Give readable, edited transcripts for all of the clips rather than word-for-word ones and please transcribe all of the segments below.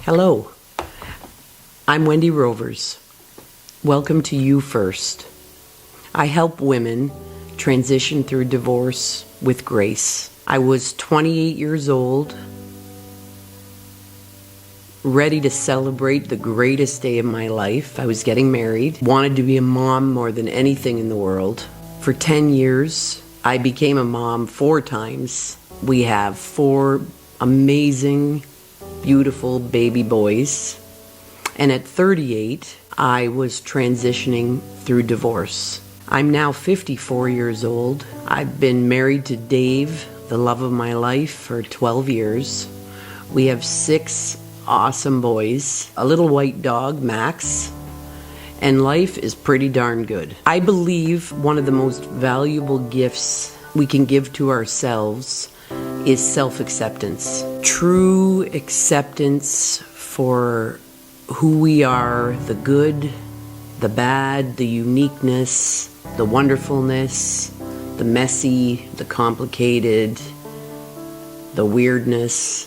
Hello, I'm Wendy Rovers. Welcome to You First. I help women transition through divorce with grace. I was 28 years old, ready to celebrate the greatest day of my life. I was getting married, wanted to be a mom more than anything in the world. For 10 years, I became a mom 4 times. We have 4 amazing, beautiful baby boys. And at 38, I was transitioning through divorce. I'm now 54 years old. I've been married to Dave, the love of my life, for 12 years. We have 6 awesome boys, a little white dog, Max, and life is pretty darn good. I believe one of the most valuable gifts we can give to ourselves is self-acceptance. True acceptance for who we are, the good, the bad, the uniqueness, the wonderfulness, the messy, the complicated, the weirdness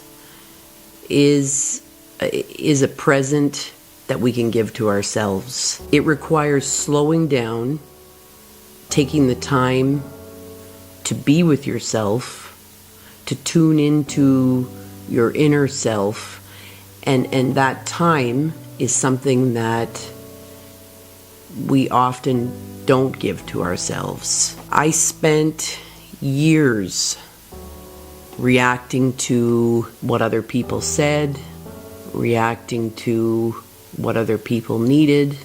is a present that we can give to ourselves. It requires slowing down, taking the time to be with yourself, to tune into your inner self, and that time is something that we often don't give to ourselves. I spent years reacting to what other people said, reacting to what other people needed,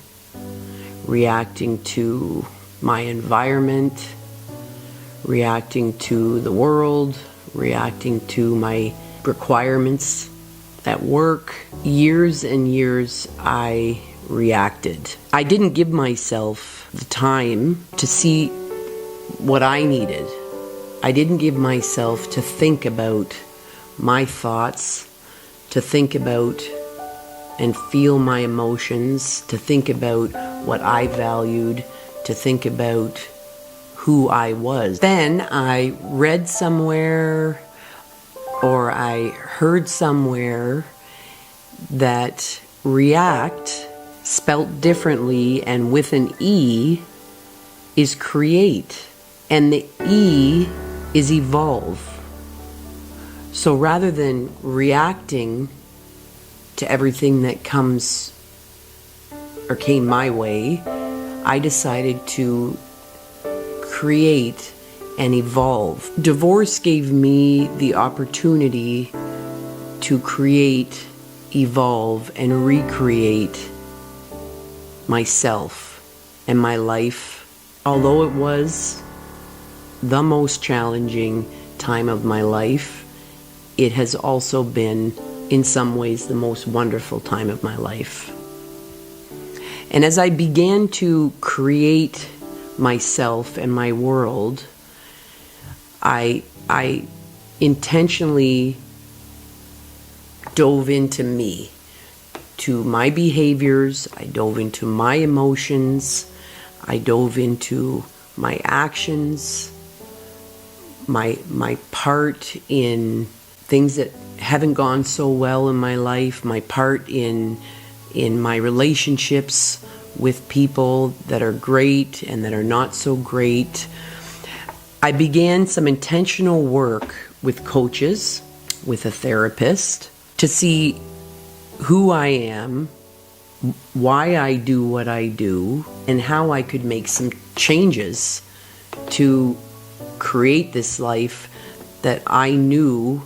reacting to my environment, reacting to the world, reacting to my requirements at work. Years and years I reacted. I didn't give myself the time to see what I needed. I didn't give myself to think about my thoughts, to think about and feel my emotions, to think about what I valued, to think about who I was. Then I read somewhere or I heard somewhere that react, spelt differently and with an E, is create, and the E is evolve. So rather than reacting to everything that comes or came my way, I decided to create and evolve. Divorce gave me the opportunity to create, evolve, and recreate myself and my life. Although it was the most challenging time of my life, it has also been, in some ways, the most wonderful time of my life. And as I began to create myself and my world, I intentionally dove into me, to my behaviors. I dove into my emotions. I dove into my actions, my part in things that haven't gone so well in my life, my part in my relationships with people that are great and that are not so great. I began some intentional work with coaches, with a therapist, to see who I am, why I do what I do, and how I could make some changes to create this life that I knew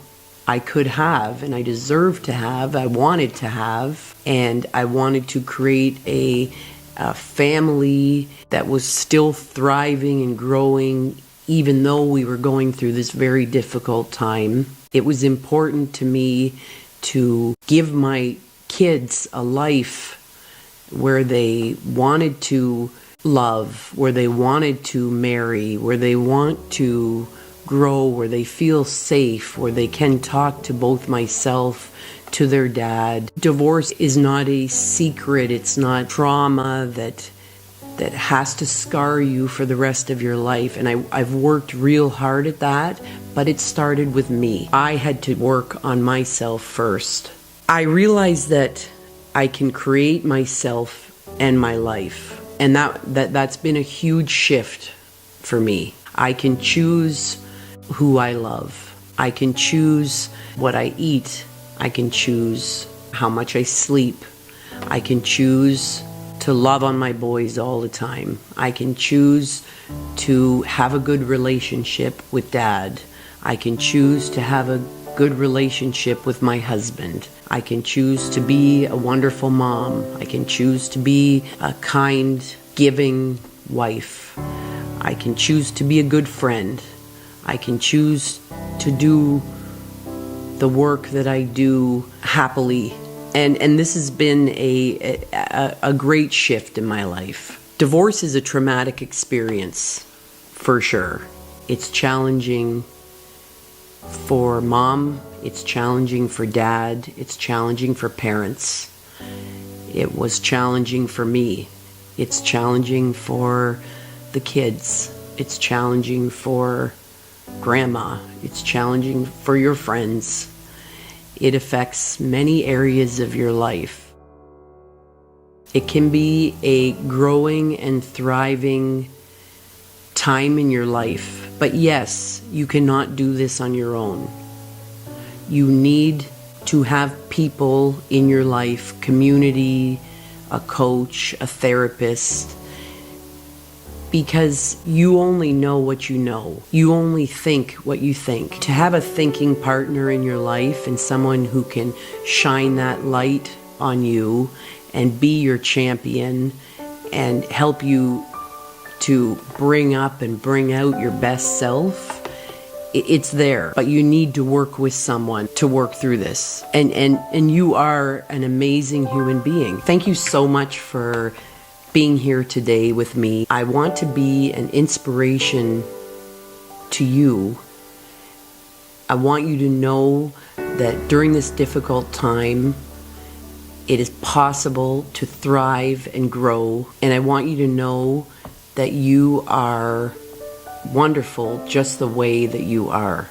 I could have and I deserved to have, I wanted to have, and I wanted to create a family that was still thriving and growing even though we were going through this very difficult time. It was important to me to give my kids a life where they wanted to love, where they wanted to marry, where they want to grow, where they feel safe, where they can talk to both myself, to their dad. Divorce is not a secret. It's not trauma that has to scar you for the rest of your life. And I've worked real hard at that, but it started with me. I had to work on myself first. I realized that I can create myself and my life. And that's been a huge shift for me. I can choose who I love. I can choose what I eat. I can choose how much I sleep. I can choose to love on my boys all the time. I can choose to have a good relationship with Dad. I can choose to have a good relationship with my husband. I can choose to be a wonderful mom. I can choose to be a kind, giving wife. I can choose to be a good friend. I can choose to do the work that I do happily. And this has been a great shift in my life. Divorce is a traumatic experience, for sure. It's challenging for mom, it's challenging for dad, it's challenging for parents. It was challenging for me. It's challenging for the kids. It's challenging for grandma. It's challenging for your friends. It affects many areas of your life. It can be a growing and thriving time in your life. But yes, you cannot do this on your own. You need to have people in your life, community, a coach, a therapist, because you only know what you know. You only think what you think. To have a thinking partner in your life and someone who can shine that light on you and be your champion and help you to bring up and bring out your best self, it's there. But you need to work with someone to work through this. And you are an amazing human being. Thank you so much for being here today with me. I want to be an inspiration to you. I want you to know that during this difficult time, it is possible to thrive and grow. And I want you to know that you are wonderful just the way that you are.